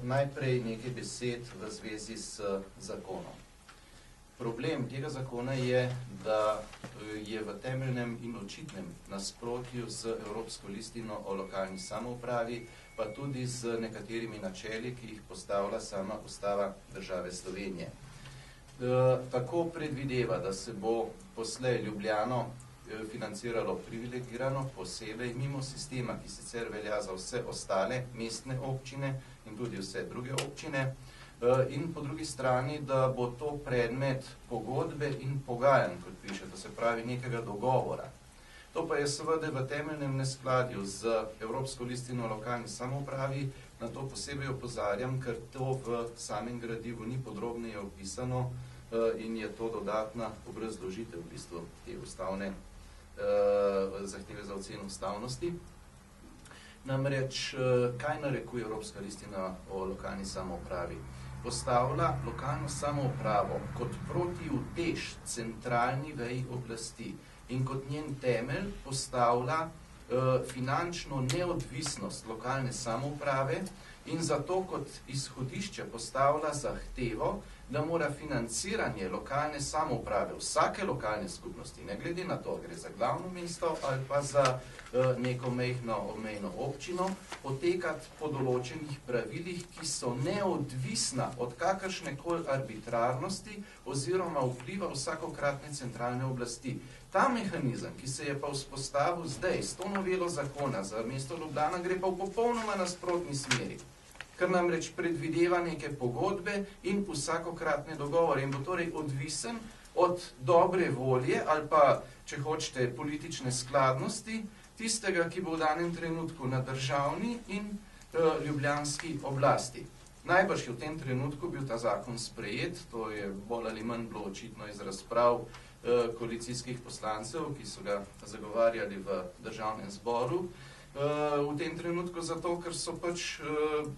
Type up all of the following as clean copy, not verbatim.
Najprej nekaj besed v zvezi s zakonom. Problem tega zakona je, da je v temeljnem in očitnem nasprotju z Evropsko listino o lokalni samoupravi, pa tudi z nekaterimi načeli, ki jih postavlja sama Ustava države Slovenije. Tako predvideva, da se bo poslej Ljubljano financiralo privilegirano, posebej mimo sistema, ki sicer velja za vse ostale mestne občine in tudi vse druge občine, in po drugi strani, da bo to predmet pogodbe in pogajanj, kot piše, to se pravi nekega dogovora. To pa je seveda v temeljnem neskladju z Evropsko listino o lokalni samoupravi, na to posebej opozarjam, ker to v samem gradivu ni podrobneje opisano in je to dodatna obrazložitev v bistvu te ustavne zahteve za oceno ustavnosti. Namreč, kaj narekuje Evropska listina o lokalni samoupravi? Postavlja lokalno samoupravo kot protiutež centralni veji oblasti in kot njen temelj postavlja finančno neodvisnost lokalne samouprave in zato kot izhodišče postavlja zahtevo, da mora financiranje lokalne samouprave, vsake lokalne skupnosti, ne glede na to, gre za glavno mesto ali pa za neko mejno obmejno občino, potekati po določenih pravilih, ki so neodvisna od kakršnekoli arbitrarnosti oziroma vpliva vsakokratne centralne oblasti. Ta mehanizem, ki se je pa vzpostavil zdaj s to novelo zakona za mesto Ljubljana, gre pa v popolnoma nasprotni smeri, ker namreč predvideva neke pogodbe in vsakokratne dogovore in bo torej odvisen od dobre volje ali pa, če hočete, politične skladnosti tistega, ki bo v danem trenutku na državni in ljubljanski oblasti. Najbrž je v tem trenutku bil ta zakon sprejet, to je bolj ali manj bilo očitno iz razprav koalicijskih poslancev, ki so ga zagovarjali v državnem zboru, v tem trenutku zato, ker so pač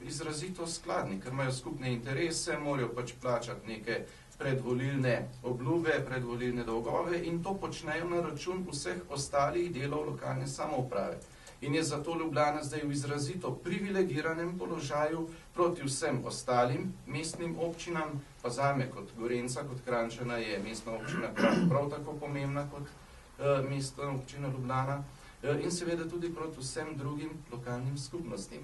izrazito skladni, ker imajo skupne interese, morajo pač plačati neke predvolilne obljube, predvolilne dolgove in to počnejo na račun vseh ostalih delov lokalne samouprave. In je zato Ljubljana zdaj v izrazito privilegiranem položaju proti vsem ostalim mestnim občinam, pa zame kot Gorenjca, kot Kranjčana je mestna občina prav tako pomembna kot mestna občina Ljubljana, in seveda tudi proti vsem drugim lokalnim skupnostim.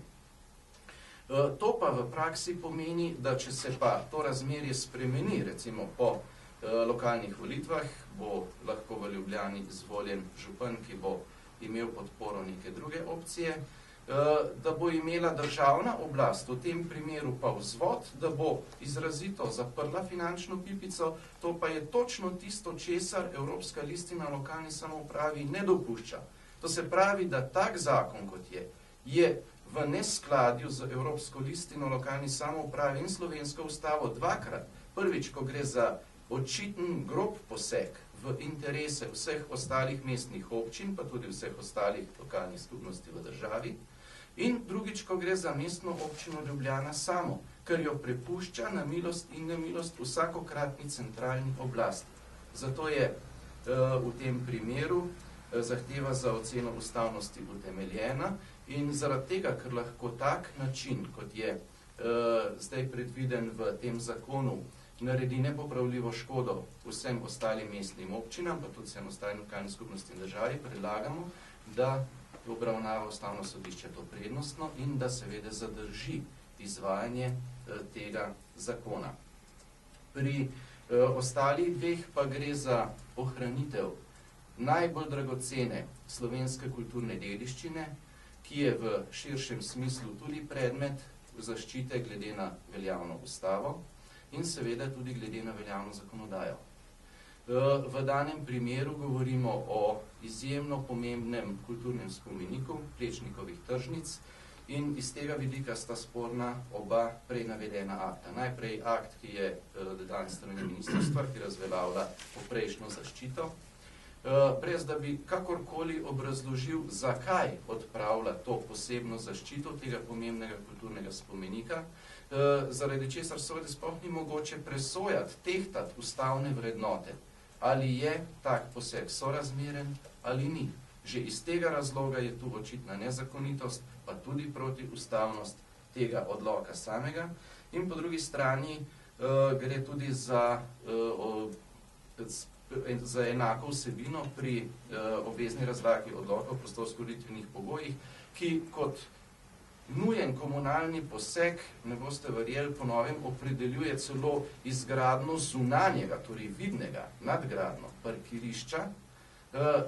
To pa v praksi pomeni, da če se pa to razmerje spremeni, recimo po lokalnih volitvah, bo lahko v Ljubljani izvoljen župan, ki bo imel podporo neke druge opcije, da bo imela državna oblast, v tem primeru pa vzvod, da bo izrazito zaprla finančno pipico, to pa je točno tisto, česar Evropska listina o lokalni samoupravi ne dopušča. To se pravi, da tak zakon, kot je v neskladju z Evropsko listino o lokalni samoupravi in slovensko ustavo dvakrat. Prvič, ko gre za očiten grob poseg v interese vseh ostalih mestnih občin, pa tudi vseh ostalih lokalnih skupnosti v državi, in drugič, ko gre za mestno občino Ljubljana samo, ker jo prepušča na milost in nemilost vsakokratni centralni oblasti. Zato je v tem primeru zahteva za oceno ustavnosti utemeljena in zaradi tega, ker lahko tak način, kot je zdaj predviden v tem zakonu, naredi nepopravljivo škodo vsem ostalim mestnim občinam, pa tudi vsem ostalim lokalnim skupnostim državi, predlagamo, da obravnava Ustavno sodišče to prednostno in da seveda zadrži izvajanje tega zakona. Pri ostalih dveh pa gre za ohranitev najbolj dragocene slovenske kulturne dediščine, ki je v širšem smislu tudi predmet zaščite glede na veljavno ustavo in seveda tudi glede na veljavno zakonodajo. V danem primeru govorimo o izjemno pomembnem kulturnem spomeniku Plečnikovih tržnic in iz tega vidika sta sporna oba prej navedena akta. Najprej akt, ki je dan strani ministrstva, ki razveljavlja poprejšnjo zaščito, brez da bi kakorkoli obrazložil, zakaj odpravlja to posebno zaščito tega pomembnega kulturnega spomenika, zaradi česar seveda sploh ni mogoče presojati, tehtati ustavne vrednote, ali je tak poseg sorazmeren ali ni. Že iz tega razloga je tu očitna nezakonitost, pa tudi protiustavnost tega odloka samega, in po drugi strani gre tudi za enako vsebino pri obvezni razlagi odloka o prostorsko-ureditvenih pogojih, ki kot nujen komunalni poseg, ne boste verjeli, po novem opredeljuje celo izgradnjo zunanjega, torej vidnega, nadgradnjo parkirišča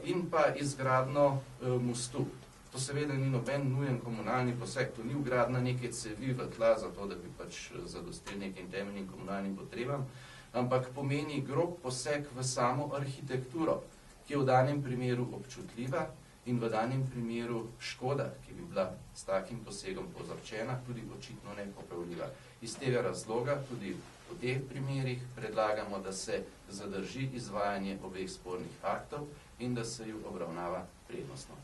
in pa izgradnjo mostu. To seveda ni noben nujen komunalni poseg, to ni vgradnja neke cevi v tla, zato da bi pač zadostili nekim temeljnim komunalnim potrebam, ampak pomeni grob poseg v samo arhitekturo, ki je v danem primeru občutljiva in v danem primeru škoda, ki bi bila s takim posegom povzročena, tudi očitno nepopravljiva. Iz tega razloga tudi v teh primerih predlagamo, da se zadrži izvajanje obeh spornih aktov in da se ju obravnava prednostno.